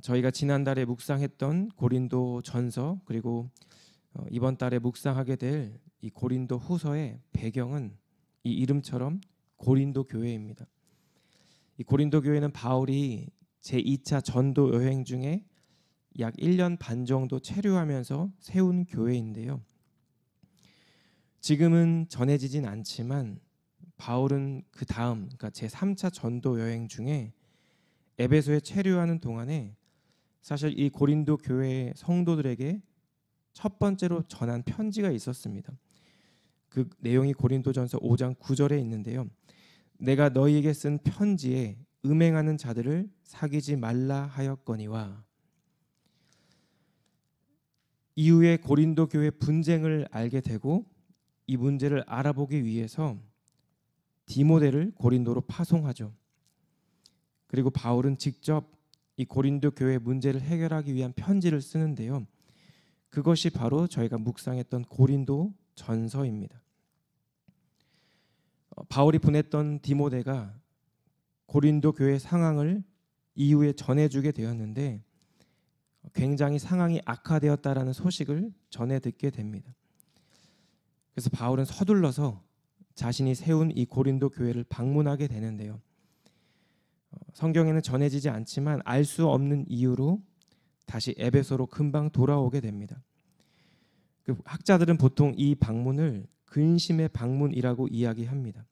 저희가 지난달에 묵상했던 고린도 전서 그리고 이번 달에 묵상하게 될 이 고린도 후서의 배경은 이 이름처럼 고린도 교회입니다. 이 고린도 교회는 바울이 제2차 전도 여행 중에 약 1년 반 정도 체류하면서 세운 교회인데요. 지금은 전해지진 않지만 바울은 그 다음 그러니까 제3차 전도 여행 중에 에베소에 체류하는 동안에 사실 이 고린도 교회 성도들에게 첫 번째로 전한 편지가 있었습니다. 그 내용이 고린도전서 5장 9절에 있는데요. 내가 너희에게 쓴 편지에 음행하는 자들을 사귀지 말라 하였거니와. 이후에 고린도 교회 분쟁을 알게 되고 이 문제를 알아보기 위해서 디모데를 고린도로 파송하죠. 그리고 바울은 직접 이 고린도 교회 문제를 해결하기 위한 편지를 쓰는데요. 그것이 바로 저희가 묵상했던 고린도 전서입니다. 바울이 보냈던 디모데가 고린도 교회 상황을 이후에 전해주게 되었는데 굉장히 상황이 악화되었다라는 소식을 전해 듣게 됩니다. 그래서 바울은 서둘러서 자신이 세운 이 고린도 교회를 방문하게 되는데요. 성경에는 전해지지 않지만 알 수 없는 이유로 다시 에베소로 금방 돌아오게 됩니다. 그 학자들은 보통 이 방문을 근심의 방문이라고 이야기합니다.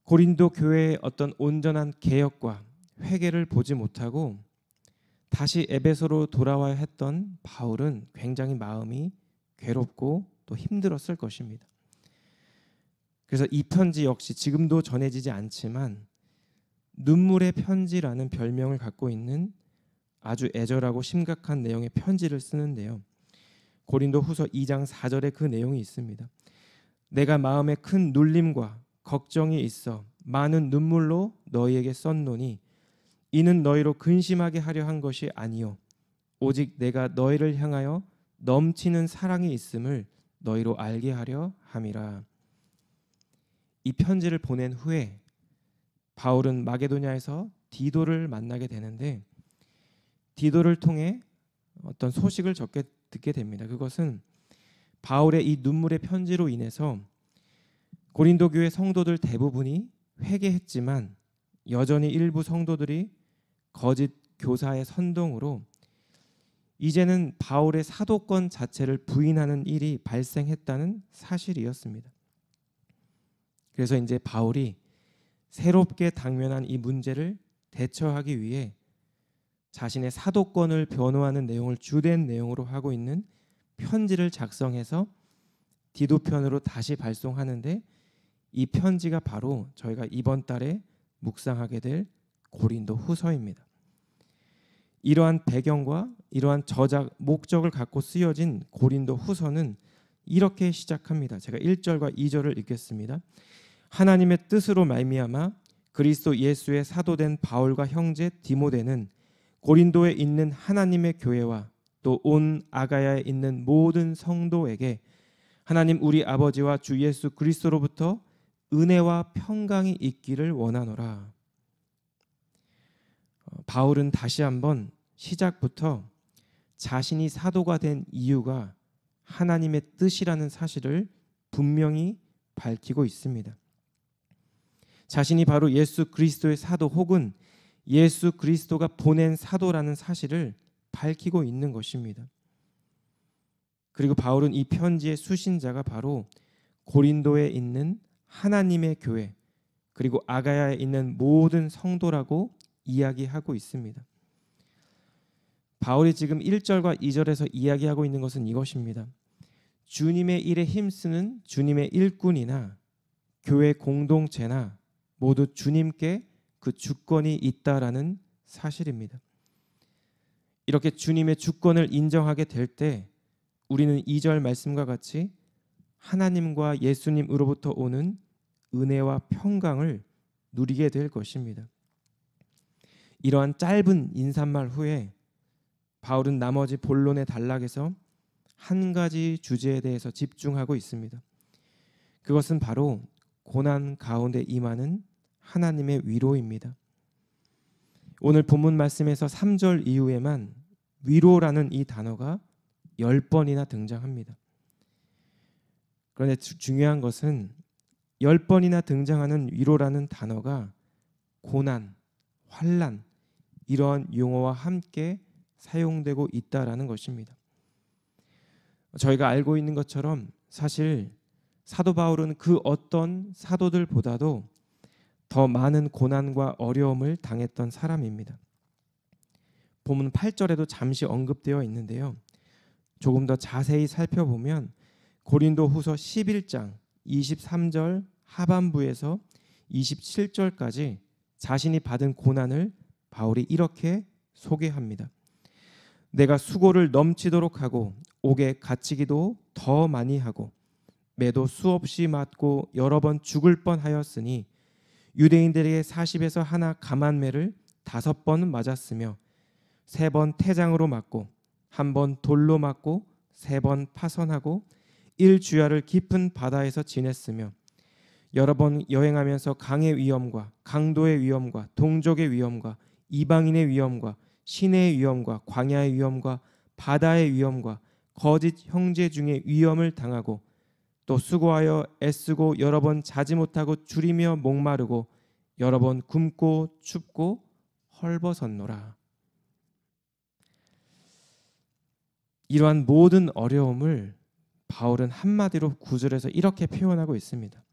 고린도 교회의 어떤 온전한 개혁과 회개를 보지 못하고 다시 에베소로 돌아와야 했던 바울은 굉장히 마음이 괴롭고 또 힘들었을 것입니다. 그래서 이 편지 역시 지금도 전해지지 않지만 눈물의 편지라는 별명을 갖고 있는 아주 애절하고 심각한 내용의 편지를 쓰는데요. 고린도 후서 2장 4절에 그 내용이 있습니다. 내가 마음에 큰 눌림과 걱정이 있어 많은 눈물로 너희에게 썼노니 이는 너희로 근심하게 하려 한 것이 아니요 오직 내가 너희를 향하여 넘치는 사랑이 있음을 너희로 알게 하려 함이라. 이 편지를 보낸 후에 바울은 마게도냐에서 디도를 만나게 되는데 디도를 통해 어떤 소식을 듣게 됩니다. 그것은 바울의 이 눈물의 편지로 인해서 고린도 교회 성도들 대부분이 회개했지만 여전히 일부 성도들이 거짓 교사의 선동으로 이제는 바울의 사도권 자체를 부인하는 일이 발생했다는 사실이었습니다. 그래서 이제 바울이 새롭게 당면한 이 문제를 대처하기 위해 자신의 사도권을 변호하는 내용을 주된 내용으로 하고 있는 편지를 작성해서 디도편으로 다시 발송하는데 이 편지가 바로 저희가 이번 달에 묵상하게 될 고린도 후서입니다. 이러한 배경과 이러한 저작 목적을 갖고 쓰여진 고린도 후서는 이렇게 시작합니다. 제가 1절과 2절을 읽겠습니다. 하나님의 뜻으로 말미암아 그리스도 예수의 사도된 바울과 형제 디모데는 고린도에 있는 하나님의 교회와 또 온 아가야에 있는 모든 성도에게 하나님 우리 아버지와 주 예수 그리스도로부터 은혜와 평강이 있기를 원하노라. 바울은 다시 한번 시작부터 자신이 사도가 된 이유가 하나님의 뜻이라는 사실을 분명히 밝히고 있습니다. 자신이 바로 예수 그리스도의 사도 혹은 예수 그리스도가 보낸 사도라는 사실을 밝히고 있는 것입니다. 그리고 바울은 이 편지의 수신자가 바로 고린도에 있는 하나님의 교회 그리고 아가야에 있는 모든 성도라고 이야기하고 있습니다. 바울이 지금 1절과 2절에서 이야기하고 있는 것은 이것입니다. 주님의 일에 힘쓰는 주님의 일꾼이나 교회 공동체나 모두 주님께 그 주권이 있다라는 사실입니다. 이렇게 주님의 주권을 인정하게 될 때 우리는 2절 말씀과 같이 하나님과 예수님으로부터 오는 은혜와 평강을 누리게 될 것입니다. 이러한 짧은 인사말 후에 바울은 나머지 본론의 단락에서 한 가지 주제에 대해서 집중하고 있습니다. 그것은 바로 고난 가운데 임하는 하나님의 위로입니다. 오늘 본문 말씀에서 3절 이후에만 위로라는 이 단어가 10번이나 등장합니다. 그런데 중요한 것은 10번이나 등장하는 위로라는 단어가 고난, 환난 이러한 용어와 함께 사용되고 있다라는 것입니다. 저희가 알고 있는 것처럼 사실 사도 바울은 그 어떤 사도들보다도 더 많은 고난과 어려움을 당했던 사람입니다. 본문 8절에도 잠시 언급되어 있는데요. 조금 더 자세히 살펴보면 고린도 후서 11장 23절 하반부에서 27절까지 자신이 받은 고난을 바울이 이렇게 소개합니다. 내가 수고를 넘치도록 하고 옥에 갇히기도 더 많이 하고 매도 수없이 맞고 여러 번 죽을 뻔하였으니 유대인들에게 40에서 하나 감한매를 5번 맞았으며 3번 태장으로 맞고 1번 돌로 맞고 3번 파선하고 1주야를 깊은 바다에서 지냈으며 여러 번 여행하면서 강의 위험과 강도의 위험과 동족의 위험과 이방인의 위험과 시내의 위험과 광야의 위험과 바다의 위험과 거짓 형제 중에 위험을 당하고 또 수고하여 애쓰고 여러 번 자지 못하고 줄이며 목마르고 여러 번 굶고 춥고 헐벗었노라. 이러한 모든 어려움을 바울은 한마디로 9절에서 이렇게 표현하고 있습니다.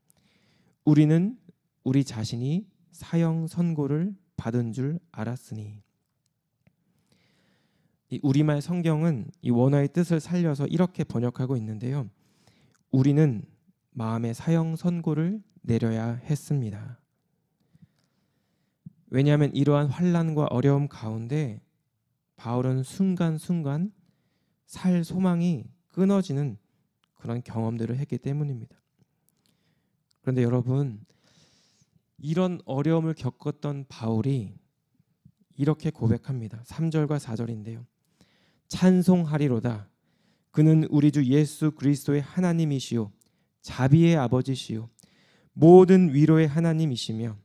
우리는 우리 자신이 사형 선고를 받은 줄 알았으니. 이 우리말 성경은 이 원어의 뜻을 살려서 이렇게 번역하고 있는데요. 우리는 마음의 사형 선고를 내려야 했습니다. 왜냐하면 이러한 환난과 어려움 가운데 바울은 순간순간 살 소망이 끊어지는 그런 경험들을 했기 때문입니다. 그런데 여러분, 이런 어려움을 겪었던 바울이 이렇게 고백합니다. 3절과 4절인데요. 찬송하리로다. 그는 우리 주 예수 그리스도의 하나님이시요 자비의 아버지시요 모든 위로의 하나님이시며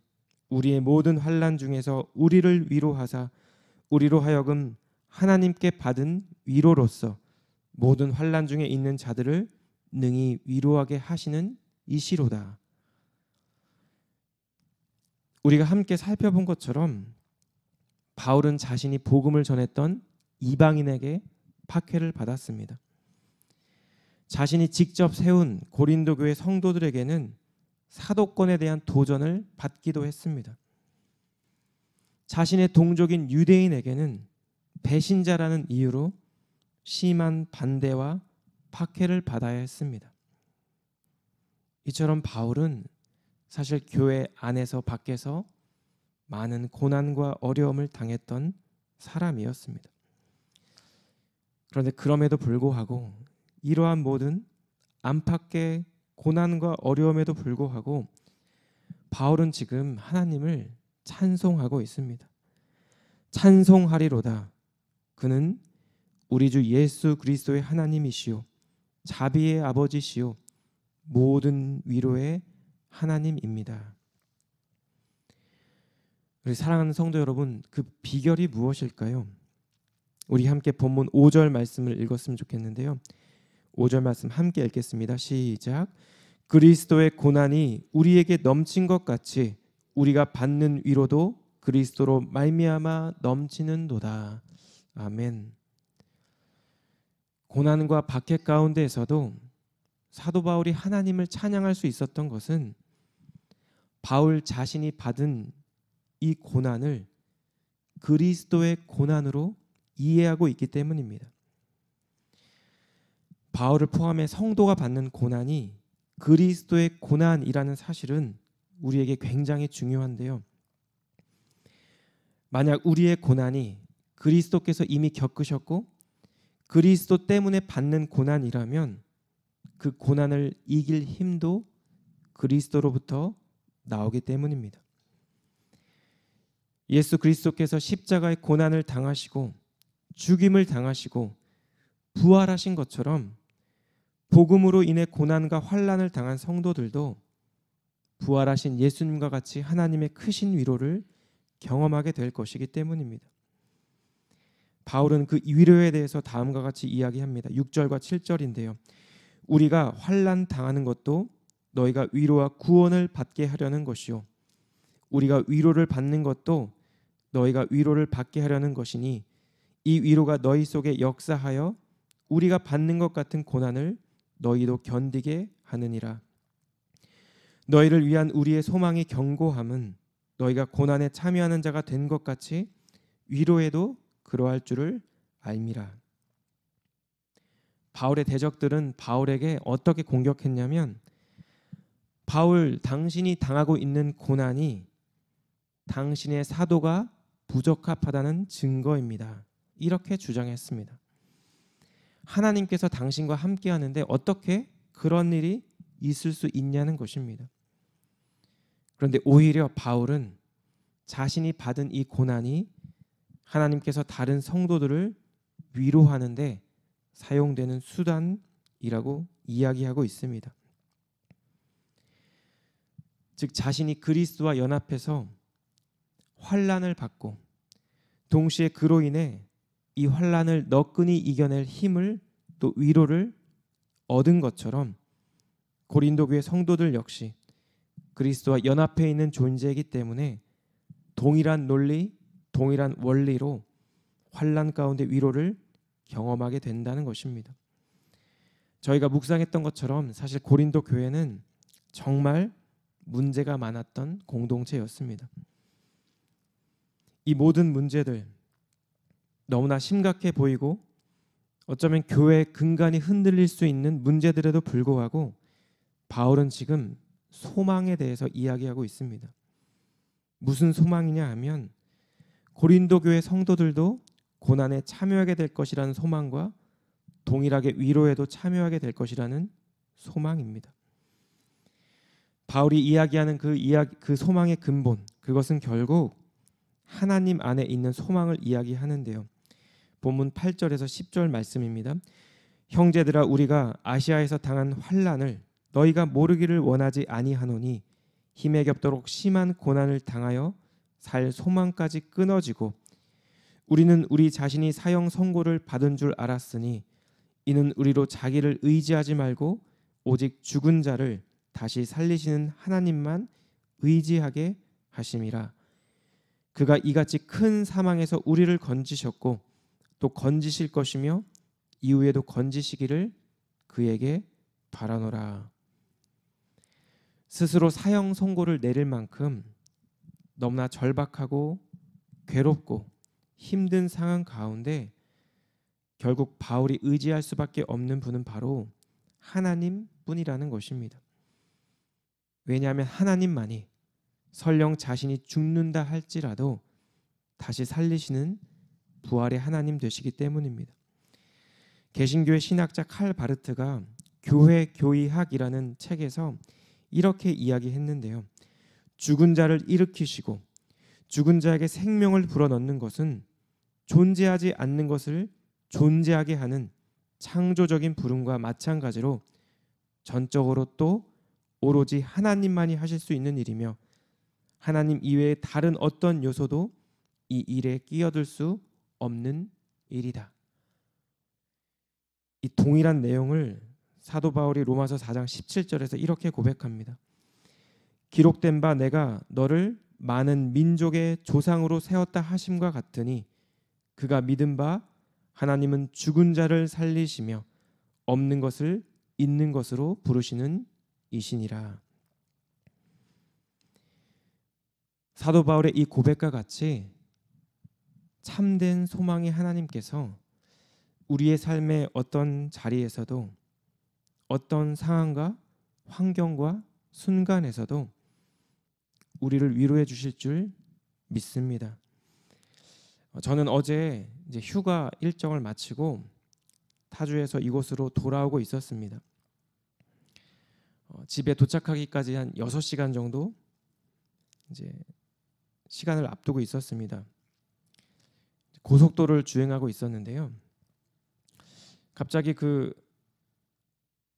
우리의 모든 환난 중에서 우리를 위로하사 우리로 하여금 하나님께 받은 위로로서 모든 환난 중에 있는 자들을 능히 위로하게 하시는 이시로다. 우리가 함께 살펴본 것처럼 바울은 자신이 복음을 전했던 이방인에게 박해를 받았습니다. 자신이 직접 세운 고린도 교회 성도들에게는 사도권에 대한 도전을 받기도 했습니다. 자신의 동족인 유대인에게는 배신자라는 이유로 심한 반대와 박해를 받아야 했습니다. 이처럼 바울은 사실 교회 안에서 밖에서 많은 고난과 어려움을 당했던 사람이었습니다. 그런데 그럼에도 불구하고 이러한 모든 안팎의 고난과 어려움에도 불구하고 바울은 지금 하나님을 찬송하고 있습니다. 찬송하리로다. 그는 우리 주 예수 그리스도의 하나님이시요 자비의 아버지시요 모든 위로의 하나님입니다. 우리 사랑하는 성도 여러분, 그 비결이 무엇일까요? 우리 함께 본문 5절 말씀을 읽었으면 좋겠는데요. 5절 말씀 함께 읽겠습니다. 시작. 그리스도의 고난이 우리에게 넘친 것 같이 우리가 받는 위로도 그리스도로 말미암아 넘치는도다. 아멘. 고난과 박해 가운데에서도 사도 바울이 하나님을 찬양할 수 있었던 것은 바울 자신이 받은 이 고난을 그리스도의 고난으로 이해하고 있기 때문입니다. 바울을 포함해 성도가 받는 고난이 그리스도의 고난이라는 사실은 우리에게 굉장히 중요한데요. 만약 우리의 고난이 그리스도께서 이미 겪으셨고 그리스도 때문에 받는 고난이라면 그 고난을 이길 힘도 그리스도로부터 나오기 때문입니다. 예수 그리스도께서 십자가의 고난을 당하시고 죽임을 당하시고 부활하신 것처럼 복음으로 인해 고난과 환난을 당한 성도들도 부활하신 예수님과 같이 하나님의 크신 위로를 경험하게 될 것이기 때문입니다. 바울은 그 위로에 대해서 다음과 같이 이야기합니다. 6절과 7절인데요. 우리가 환난 당하는 것도 너희가 위로와 구원을 받게 하려는 것이요 우리가 위로를 받는 것도 너희가 위로를 받게 하려는 것이니 이 위로가 너희 속에 역사하여 우리가 받는 것 같은 고난을 너희도 견디게 하느니라. 너희를 위한 우리의 소망이 견고함은 너희가 고난에 참여하는 자가 된 것 같이 위로에도 그러할 줄을 알미라. 바울의 대적들은 바울에게 어떻게 공격했냐면 바울 당신이 당하고 있는 고난이 당신의 사도가 부적합하다는 증거입니다. 이렇게 주장했습니다. 하나님께서 당신과 함께 하는데 어떻게 그런 일이 있을 수 있냐는 것입니다. 그런데 오히려 바울은 자신이 받은 이 고난이 하나님께서 다른 성도들을 위로하는데 사용되는 수단이라고 이야기하고 있습니다. 즉 자신이 그리스도와 연합해서 환난을 받고 동시에 그로 인해 이 환난을 너끈히 이겨낼 힘을 또 위로를 얻은 것처럼 고린도 교회 성도들 역시 그리스도와 연합해 있는 존재이기 때문에 동일한 논리, 동일한 원리로 환난 가운데 위로를 경험하게 된다는 것입니다. 저희가 묵상했던 것처럼 사실 고린도 교회는 정말 문제가 많았던 공동체였습니다. 이 모든 문제들 너무나 심각해 보이고 어쩌면 교회의 근간이 흔들릴 수 있는 문제들에도 불구하고 바울은 지금 소망에 대해서 이야기하고 있습니다. 무슨 소망이냐 하면 고린도 교회 성도들도 고난에 참여하게 될 것이라는 소망과 동일하게 위로에도 참여하게 될 것이라는 소망입니다. 바울이 이야기하는 그 소망의 근본, 그것은 결국 하나님 안에 있는 소망을 이야기하는데요. 본문 8절에서 10절 말씀입니다. 형제들아 우리가 아시아에서 당한 환난을 너희가 모르기를 원하지 아니하노니 힘에 겹도록 심한 고난을 당하여 살 소망까지 끊어지고 우리는 우리 자신이 사형 선고를 받은 줄 알았으니 이는 우리로 자기를 의지하지 말고 오직 죽은 자를 다시 살리시는 하나님만 의지하게 하심이라. 그가 이같이 큰 사망에서 우리를 건지셨고 또 건지실 것이며 이후에도 건지시기를 그에게 바라노라. 스스로 사형 선고를 내릴 만큼 너무나 절박하고 괴롭고 힘든 상황 가운데 결국 바울이 의지할 수밖에 없는 분은 바로 하나님뿐이라는 것입니다. 왜냐하면 하나님만이 설령 자신이 죽는다 할지라도 다시 살리시는 부활의 하나님 되시기 때문입니다. 개신교의 신학자 칼 바르트가 교회 교의학이라는 책에서 이렇게 이야기했는데요. 죽은 자를 일으키시고 죽은 자에게 생명을 불어넣는 것은 존재하지 않는 것을 존재하게 하는 창조적인 부름과 마찬가지로 전적으로 또 오로지 하나님만이 하실 수 있는 일이며 하나님 이외의 다른 어떤 요소도 이 일에 끼어들 수 없는 일이다. 이 동일한 내용을 사도 바울이 로마서 4장 17절에서 이렇게 고백합니다. 기록된 바 내가 너를 많은 민족의 조상으로 세웠다 하심과 같으니 그가 믿은 바 하나님은 죽은 자를 살리시며 없는 것을 있는 것으로 부르시는 이시니라. 사도 바울의 이 고백과 같이 참된 소망의 하나님께서 우리의 삶의 어떤 자리에서도 어떤 상황과 환경과 순간에서도 우리를 위로해 주실 줄 믿습니다. 저는 어제 이제 휴가 일정을 마치고 타주에서 이곳으로 돌아오고 있었습니다. 집에 도착하기까지 한 6시간 정도 이제 시간을 앞두고 있었습니다. 고속도로를 주행하고 있었는데요. 갑자기 그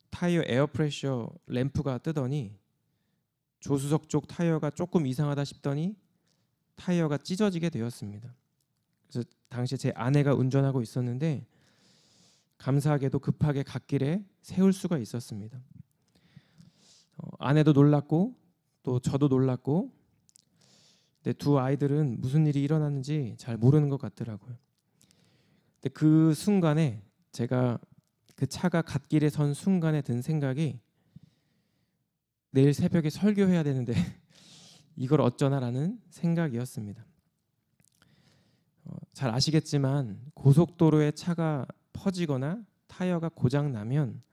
타이어 에어프레셔 램프가 뜨더니 조수석 쪽 타이어가 조금 이상하다 싶더니 타이어가 찢어지게 되었습니다. 그래서 당시 제 아내가 운전하고 있었는데 감사하게도 급하게 갓길에 세울 수가 있었습니다. 아내도 놀랐고 또 저도 놀랐고, 근데 두 아이들은 무슨 일이 일어났는지 잘 모르는 것 같더라고요. 근데 그 순간에 제가 그 차가 갓길에 선 순간에 든 생각이 내일 새벽에 설교해야 되는데 이걸 어쩌나라는 생각이었습니다. 잘 아시겠지만 고속도로에 차가 퍼지거나 타이어가 고장 나면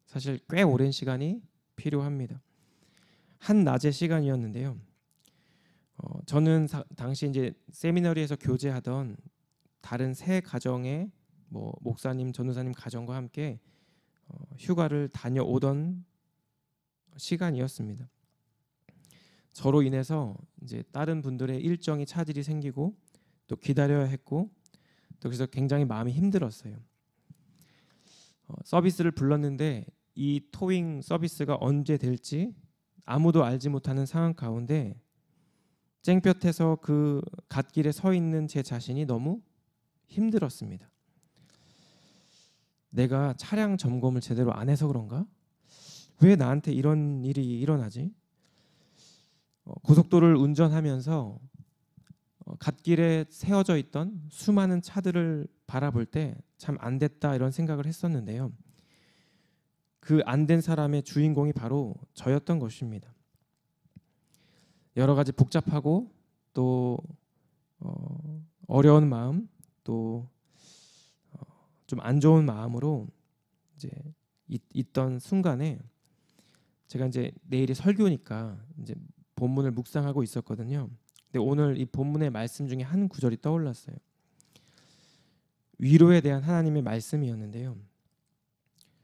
사실 꽤 오랜 시간이 필요합니다. 한 낮의 시간이었는데요. 저는 당시 이제 세미너리에서 교제하던 다른 세 가정의 목사님, 전도사님 가정과 함께 휴가를 다녀오던 시간이었습니다. 저로 인해서 이제 다른 분들의 일정이 차질이 생기고 또 기다려야 했고, 또 그래서 굉장히 마음이 힘들었어요. 서비스를 불렀는데 이 토잉 서비스가 언제 될지 아무도 알지 못하는 상황 가운데 쨍볕에서 그 갓길에 서 있는 제 자신이 너무 힘들었습니다. 내가 차량 점검을 제대로 안 해서 그런가? 왜 나한테 이런 일이 일어나지? 고속도로를 운전하면서 갓길에 세워져 있던 수많은 차들을 바라볼 때 참 안 됐다 이런 생각을 했었는데요. 그 안 된 사람의 주인공이 바로 저였던 것입니다. 여러 가지 복잡하고 또 어려운 마음, 또 좀 안 좋은 마음으로 이제 있던 순간에 제가 이제 내일이 설교니까 이제 본문을 묵상하고 있었거든요. 근데 오늘 이 본문의 말씀 중에 한 구절이 떠올랐어요. 위로에 대한 하나님의 말씀이었는데요.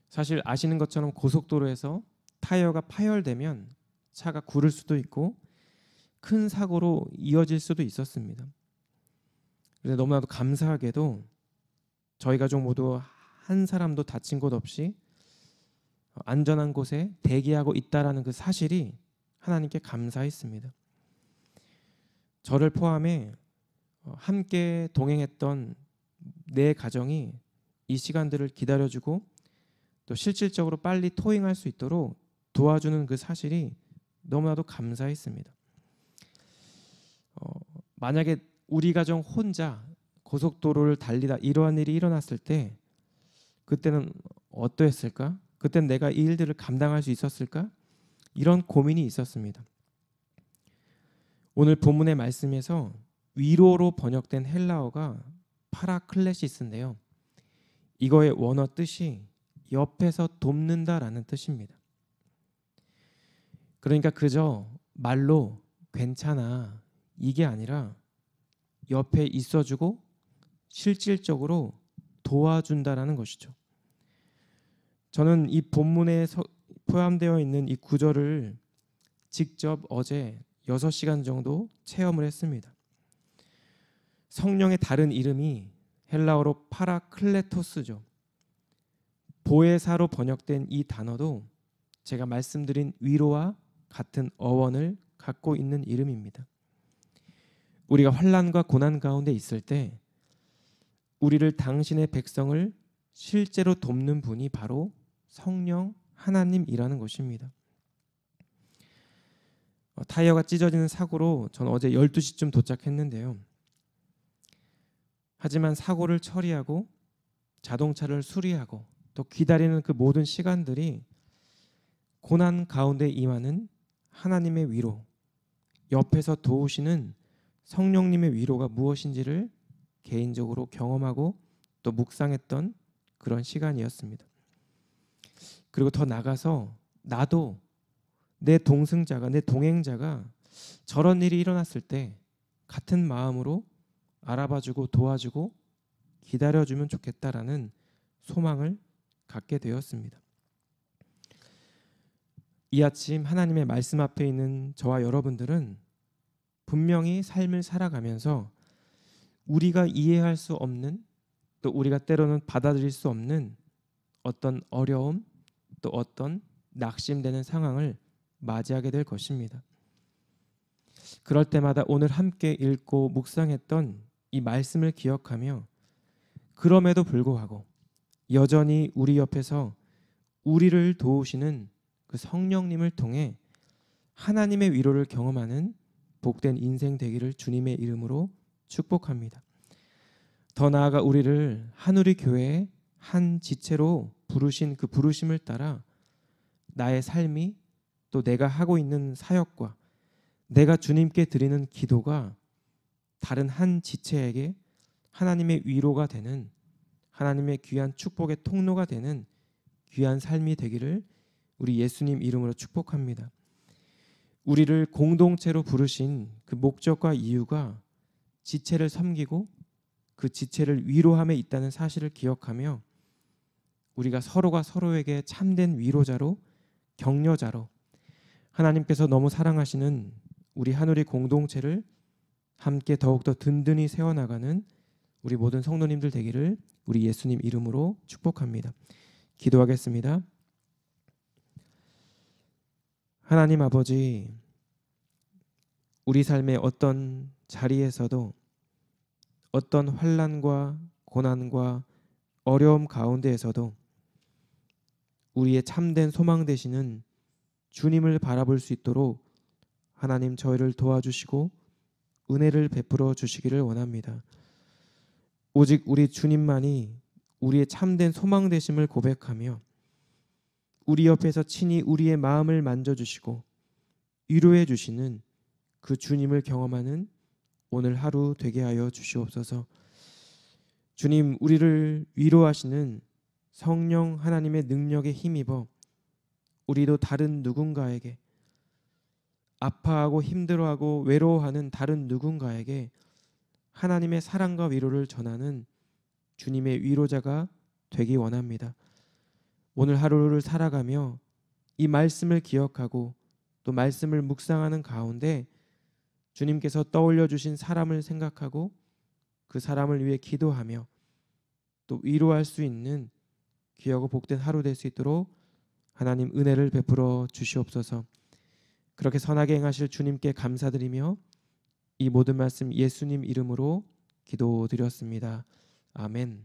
사실 아시는 것처럼 고속도로에서 타이어가 파열되면 차가 구를 수도 있고 큰 사고로 이어질 수도 있었습니다. 그래서 너무나도 감사하게도 저희 가족 모두 한 사람도 다친 곳 없이 안전한 곳에 대기하고 있다라는 그 사실이 하나님께 감사했습니다. 저를 포함해 함께 동행했던 내 가정이 이 시간들을 기다려주고 또 실질적으로 빨리 토잉할 수 있도록 도와주는 그 사실이 너무나도 감사했습니다. 만약에 우리 가정 혼자 고속도로를 달리다 이러한 일이 일어났을 때 그때는 어떠했을까? 그때는 내가 이 일들을 감당할 수 있었을까? 이런 고민이 있었습니다. 오늘 본문의 말씀에서 위로로 번역된 헬라어가 파라클레시스인데요. 이거의 원어 뜻이 옆에서 돕는다라는 뜻입니다. 그러니까 그저 말로 괜찮아 이게 아니라 옆에 있어주고 실질적으로 도와준다라는 것이죠. 저는 이 본문에 포함되어 있는 이 구절을 직접 어제 6시간 정도 체험을 했습니다. 성령의 다른 이름이 헬라어로 파라클레토스죠. 보혜사로 번역된 이 단어도 제가 말씀드린 위로와 같은 어원을 갖고 있는 이름입니다. 우리가 환난과 고난 가운데 있을 때 우리를 당신의 백성을 실제로 돕는 분이 바로 성령 하나님이라는 것입니다. 타이어가 찢어지는 사고로 저는 어제 12시쯤 도착했는데요. 하지만 사고를 처리하고 자동차를 수리하고 또 기다리는 그 모든 시간들이 고난 가운데 임하는 하나님의 위로, 옆에서 도우시는 성령님의 위로가 무엇인지를 개인적으로 경험하고 또 묵상했던 그런 시간이었습니다. 그리고 더 나가서 나도 내 동승자가, 내 동행자가 저런 일이 일어났을 때 같은 마음으로 알아봐주고 도와주고 기다려주면 좋겠다라는 소망을 갖게 되었습니다. 이 아침 하나님의 말씀 앞에 있는 저와 여러분들은 분명히 삶을 살아가면서 우리가 이해할 수 없는, 또 우리가 때로는 받아들일 수 없는 어떤 어려움, 또 어떤 낙심되는 상황을 맞이하게 될 것입니다. 그럴 때마다 오늘 함께 읽고 묵상했던 이 말씀을 기억하며 그럼에도 불구하고 여전히 우리 옆에서 우리를 도우시는 그 성령님을 통해 하나님의 위로를 경험하는 복된 인생 되기를 주님의 이름으로 축복합니다. 더 나아가 우리를 한우리 교회의 한 지체로 부르신 그 부르심을 따라 나의 삶이 또 내가 하고 있는 사역과 내가 주님께 드리는 기도가 다른 한 지체에게 하나님의 위로가 되는 하나님의 귀한 축복의 통로가 되는 귀한 삶이 되기를 우리 예수님 이름으로 축복합니다. 우리를 공동체로 부르신 그 목적과 이유가 지체를 섬기고 그 지체를 위로함에 있다는 사실을 기억하며 우리가 서로가 서로에게 참된 위로자로 격려자로 하나님께서 너무 사랑하시는 우리 한우리 공동체를 함께 더욱더 든든히 세워나가는 우리 모든 성도님들 되기를 우리 예수님 이름으로 축복합니다. 기도하겠습니다. 하나님 아버지, 우리 삶의 어떤 자리에서도 어떤 환난과 고난과 어려움 가운데에서도 우리의 참된 소망 되시는 주님을 바라볼 수 있도록 하나님 저희를 도와주시고 은혜를 베풀어 주시기를 원합니다. 오직 우리 주님만이 우리의 참된 소망 되심을 고백하며 우리 옆에서 친히 우리의 마음을 만져주시고 위로해 주시는 그 주님을 경험하는 오늘 하루 되게 하여 주시옵소서. 주님, 우리를 위로하시는 성령 하나님의 능력에 힘입어 우리도 다른 누군가에게 아파하고 힘들어하고 외로워하는 다른 누군가에게 하나님의 사랑과 위로를 전하는 주님의 위로자가 되기 원합니다. 오늘 하루를 살아가며 이 말씀을 기억하고 또 말씀을 묵상하는 가운데 주님께서 떠올려 주신 사람을 생각하고 그 사람을 위해 기도하며 또 위로할 수 있는 귀하고 복된 하루 될 수 있도록 하나님 은혜를 베풀어 주시옵소서. 그렇게 선하게 행하실 주님께 감사드리며 이 모든 말씀 예수님 이름으로 기도드렸습니다. 아멘.